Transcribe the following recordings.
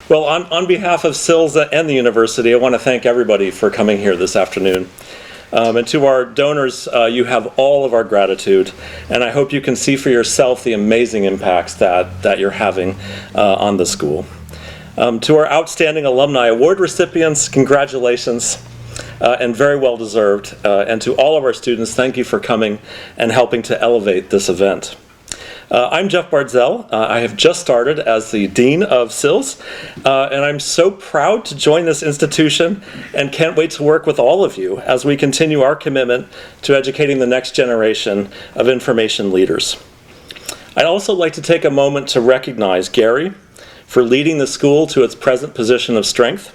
Well, on behalf of SILS and the university, I want to thank everybody for coming here this afternoon. And to our donors, you have all of our gratitude, and I hope you can see for yourself the amazing impacts that you're having on the school. To our outstanding alumni award recipients, congratulations, and very well deserved. And to all of our students, thank you for coming and helping to elevate this event. I'm Jeff Bardzell. I have just started as the Dean of SILS, and I'm so proud to join this institution and can't wait to work with all of you as we continue our commitment to educating the next generation of information leaders. I'd also like to take a moment to recognize Gary for leading the school to its present position of strength.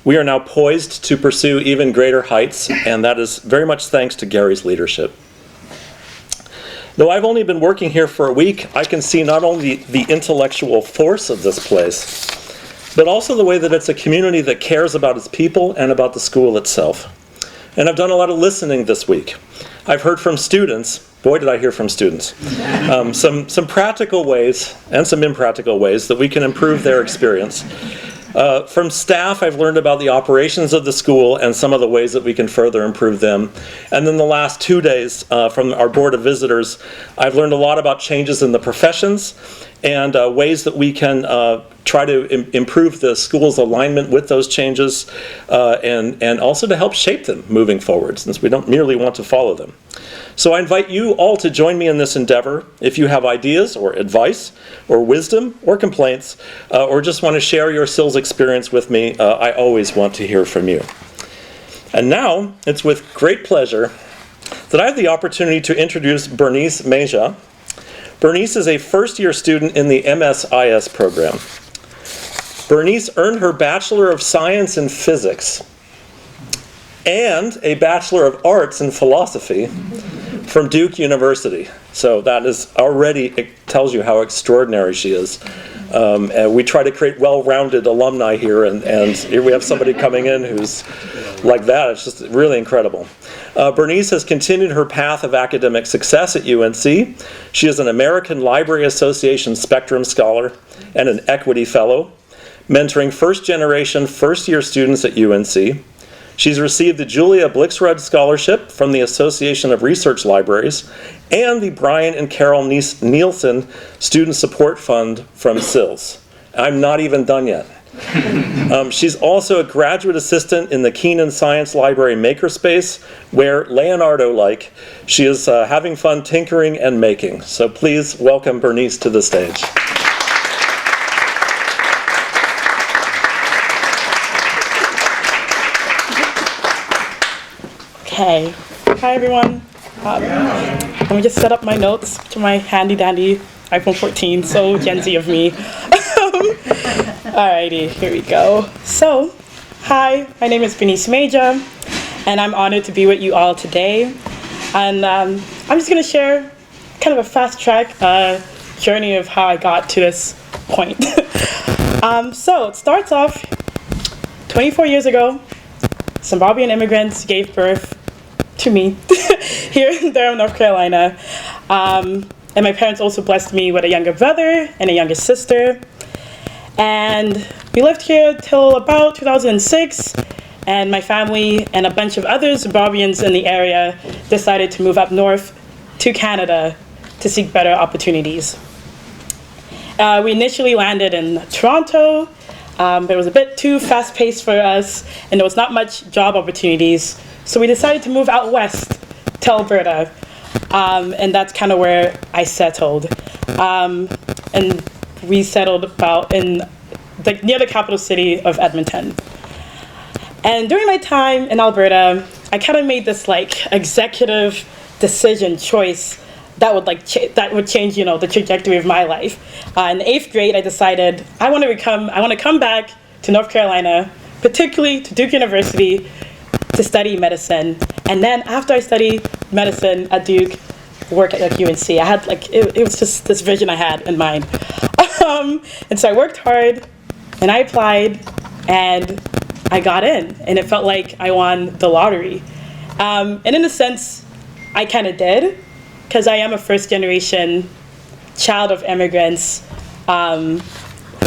We are now poised to pursue even greater heights, and that is very much thanks to Gary's leadership. Though I've only been working here for a week, I can see not only the intellectual force of this place, but also the way that it's a community that cares about its people and about the school itself. And I've done a lot of listening this week. I've heard from students, boy did I hear from students, some practical ways and some impractical ways that we can improve their experience. From staff, I've learned about the operations of the school and some of the ways that we can further improve them. And then the last 2 days from our Board of Visitors, I've learned a lot about changes in the professions and ways that we can try to improve the school's alignment with those changes and also to help shape them moving forward, since we don't merely want to follow them. So I invite you all to join me in this endeavor. If you have ideas or advice or wisdom or complaints or just want to share your SILS experience with me, I always want to hear from you. And now it's with great pleasure that I have the opportunity to introduce Bernice Meja. Bernice is a first-year student in the MSIS program. Bernice earned her Bachelor of Science in Physics and a Bachelor of Arts in Philosophy from Duke University. So that is already, it tells you how extraordinary she is. And we try to create well-rounded alumni here, and here we have somebody coming in who's like that. It's just really incredible. Bernice has continued her path of academic success at UNC. She is an American Library Association Spectrum Scholar and an Equity Fellow, mentoring first-generation, first-year students at UNC. She's received the Julia Blixrud Scholarship from the Association of Research Libraries and the Brian and Carol Nielsen Student Support Fund from SILS. I'm not even done yet. She's also a graduate assistant in the Keenan Science Library Makerspace, where, Leonardo-like, she is having fun tinkering and making. So please welcome Bernice to the stage. Okay. Hi, everyone. Let me just set up my notes to my handy-dandy iPhone 14, so Gen Z of me. Alrighty, here we go. So, hi, my name is Bernice Meja, and I'm honored to be with you all today. And I'm just going to share kind of a fast-track journey of how I got to this point. So, it starts off 24 years ago. Zimbabwean immigrants gave birth to me here in Durham, North Carolina. And my parents also blessed me with a younger brother and a younger sister. And we lived here till about 2006, and my family and a bunch of other Zimbabweans in the area decided to move up north to Canada to seek better opportunities. We initially landed in Toronto, but it was a bit too fast-paced for us, and there was not much job opportunities. So we decided to move out west to Alberta, and that's kind of where I settled. And we settled about near the capital city of Edmonton. And during my time in Alberta, I kind of made this executive decision choice that would change, the trajectory of my life. In the 8th grade, I decided I want to come back to North Carolina, particularly to Duke University, to study medicine. And then after I studied medicine at Duke, work at UNC. I had it was just this vision I had in mind. And so I worked hard and I applied and I got in, and it felt like I won the lottery. And in a sense, I kind of did, because I am a first generation child of immigrants who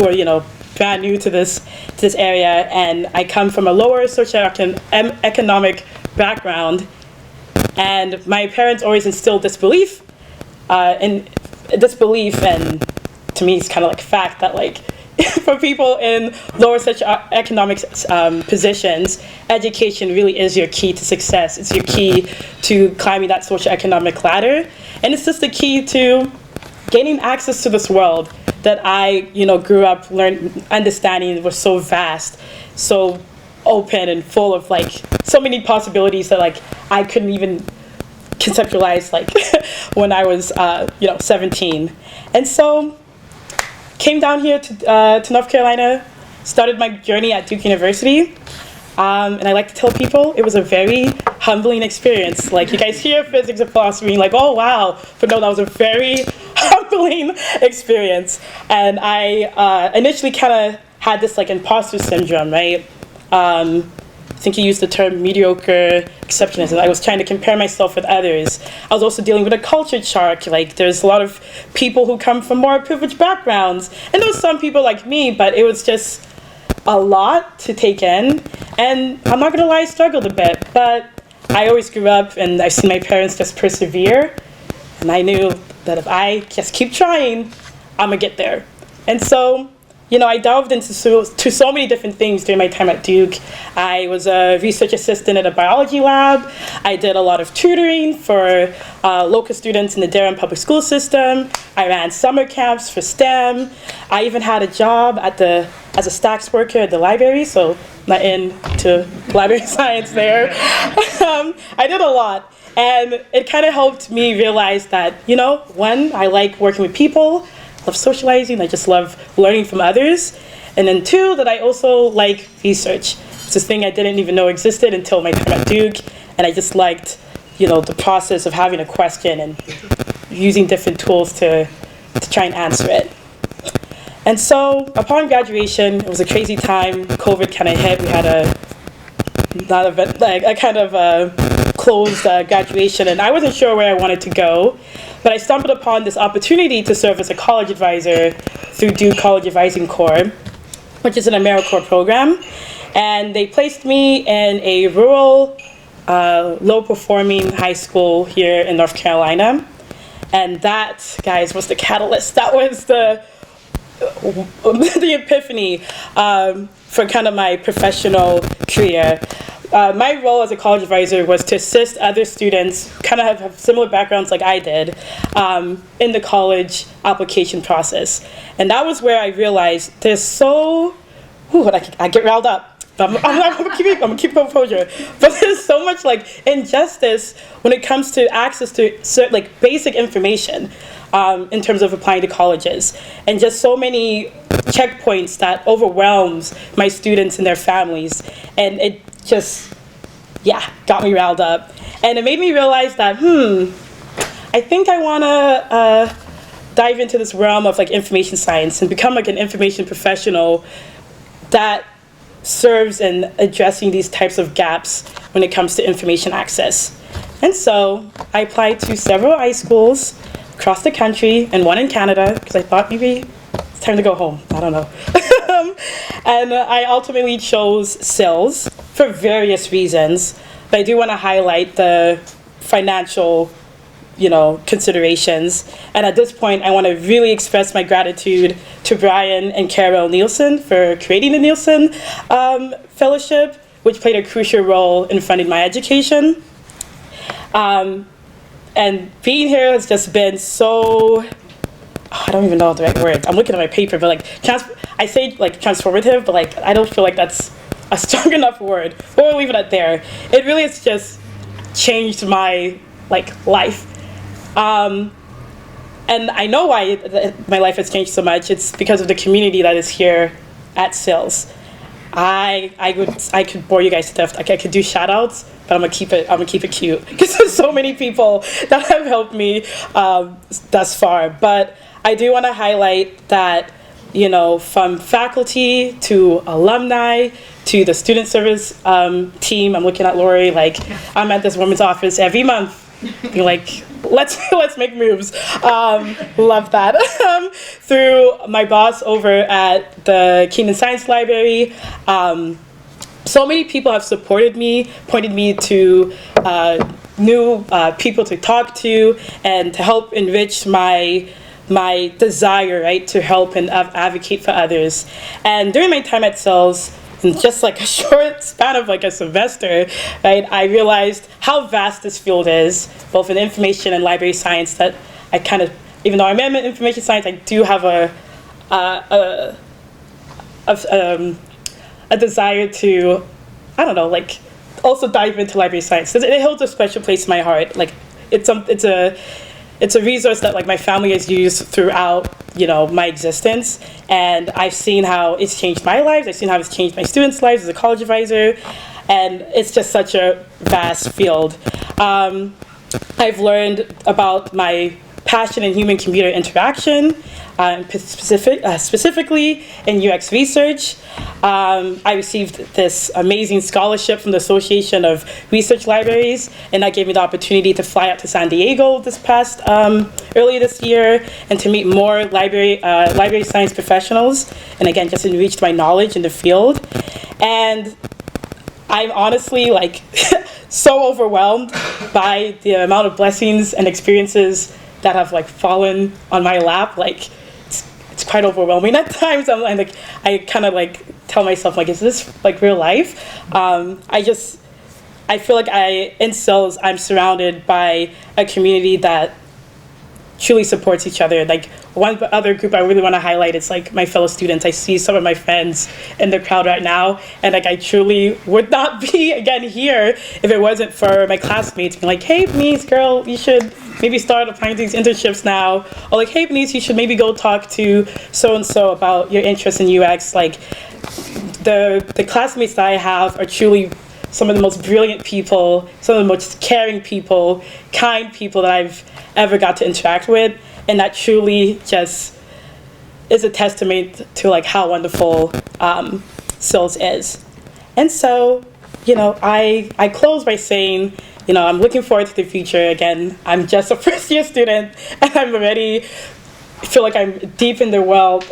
are, brand new to this area, and I come from a lower socioeconomic background, and my parents always instilled disbelief, and to me it's kind of like fact that like for people in lower socioeconomic positions, education really is your key to success. It's your key to climbing that socioeconomic ladder, and it's just the key to gaining access to this world that I, grew up understanding was so vast, so open and full of like so many possibilities that like I couldn't even conceptualize like when I was 17. And so came down here to North Carolina, started my journey at Duke University. And I like to tell people it was a very humbling experience. Like, you guys hear physics and philosophy, and like, oh wow, but no, that was a very humbling experience. And I initially kind of had this like imposter syndrome, right? I think you used the term mediocre exceptionism. I was trying to compare myself with others. I was also dealing with a culture shock. Like, there's a lot of people who come from more privileged backgrounds, and there was some people like me, but it was just a lot to take in. And I'm not gonna lie, I struggled a bit, but I always grew up and I've seen my parents just persevere, and I knew that if I just keep trying, I'm gonna get there. And so, I delved into so many different things during my time at Duke. I was a research assistant at a biology lab. I did a lot of tutoring for local students in the Durham public school system. I ran summer camps for STEM. I even had a job as a stacks worker at the library, so not into library science there. I did a lot, and it kind of helped me realize that, one, I like working with people, love socializing, I just love learning from others, and then two, that I also like research. It's this thing I didn't even know existed until my time at Duke, and I just liked, the process of having a question and using different tools to try and answer it. And so upon graduation, it was a crazy time. COVID kind of hit. We had a kind of closed graduation, and I wasn't sure where I wanted to go. But I stumbled upon this opportunity to serve as a college advisor through Duke College Advising Corps, which is an AmeriCorps program. And they placed me in a rural, low-performing high school here in North Carolina. And that, guys, was the catalyst. That was the epiphany for kind of my professional career. My role as a college advisor was to assist other students, kind of have similar backgrounds like I did, in the college application process. And that was where I realized I get riled up. I'm gonna keep composure. But there's so much like injustice when it comes to access to certain, like, basic information in terms of applying to colleges, and just so many checkpoints that overwhelms my students and their families. And it just, got me riled up. And it made me realize that, I think I wanna dive into this realm of like information science and become like an information professional that serves in addressing these types of gaps when it comes to information access. And so I applied to several high schools across the country and one in Canada, because I thought maybe it's time to go home. I don't know. And I ultimately chose SILS for various reasons. But I do want to highlight the financial, considerations. And at this point, I want to really express my gratitude to Brian and Carol Nielsen for creating the Nielsen Fellowship, which played a crucial role in funding my education. And being here has just been so, I don't even know the right word. I'm looking at my paper, but I say transformative, but I don't feel like that's a strong enough word. But we'll leave it at there. It really has just changed my life. And I know why my life has changed so much. It's because of the community that is here at SILS. I could bore you guys to death. I could do shout outs, but I'm gonna keep it cute because there's so many people that have helped me thus far. But I do want to highlight that, from faculty to alumni to the student service team. I'm looking at Lori, I'm at this woman's office every month, let's make moves. Love that. Through my boss over at the Keenan Science Library, so many people have supported me, pointed me to new people to talk to, and to help enrich my desire, right, to help and advocate for others. And during my time at SILS, in just like a short span of like a semester, right, I realized how vast this field is, both in information and library science, that I kind of, even though I'm in information science, I do have a desire to, I don't know, like also dive into library science. It holds a special place in my heart. Like it's a resource that like my family has used throughout, you know, my existence, and I've seen how it's changed my lives. I've seen how it's changed my students' lives as a college advisor, and it's just such a vast field. I've learned about my passion in human-computer interaction, specifically in UX research. I received this amazing scholarship from the Association of Research Libraries, and that gave me the opportunity to fly out to San Diego this past, earlier this year, and to meet more library science professionals, and again, just enriched my knowledge in the field. And I'm honestly like so overwhelmed by the amount of blessings and experiences that have like fallen on my lap. Like it's quite overwhelming at times. I kind of like tell myself, like, is this like real life? I feel like in SILS, I'm surrounded by a community that truly supports each other. Like one other group I really want to highlight is like my fellow students. I see some of my friends in the crowd right now, and like I truly would not be again here if it wasn't for my classmates being like, hey Bernice, girl, you should maybe start applying to these internships now, or like, hey Bernice, you should maybe go talk to so-and-so about your interest in UX. Like the classmates that I have are truly some of the most brilliant people, some of the most caring people, kind people that I've ever got to interact with, and that truly just is a testament to like how wonderful SILS is. And so, you know, I close by saying, you know, I'm looking forward to the future. Again, I'm just a first-year student, and I'm already feel like I'm deep in the world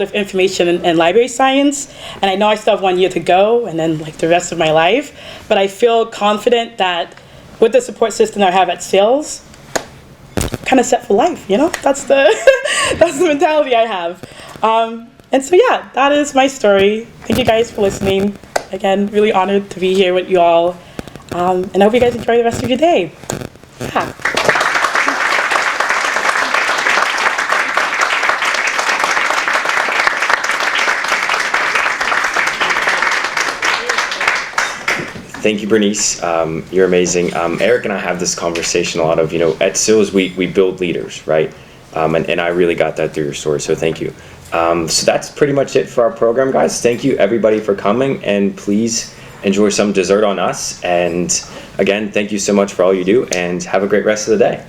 of information and library science, and I know I still have 1 year to go, and then like the rest of my life. But I feel confident that with the support system I have at SILS, I'm kind of set for life. You know, that's the that's the mentality I have. And so yeah, that is my story. Thank you guys for listening. Again, really honored to be here with you all, and I hope you guys enjoy the rest of your day. Yeah. Thank you, Bernice. You're amazing. Eric and I have this conversation a lot of, you know, at SILS we build leaders, right? And I really got that through your story, so thank you. So that's pretty much it for our program, guys. Thank you, everybody, for coming, and please enjoy some dessert on us. And again, thank you so much for all you do, and have a great rest of the day.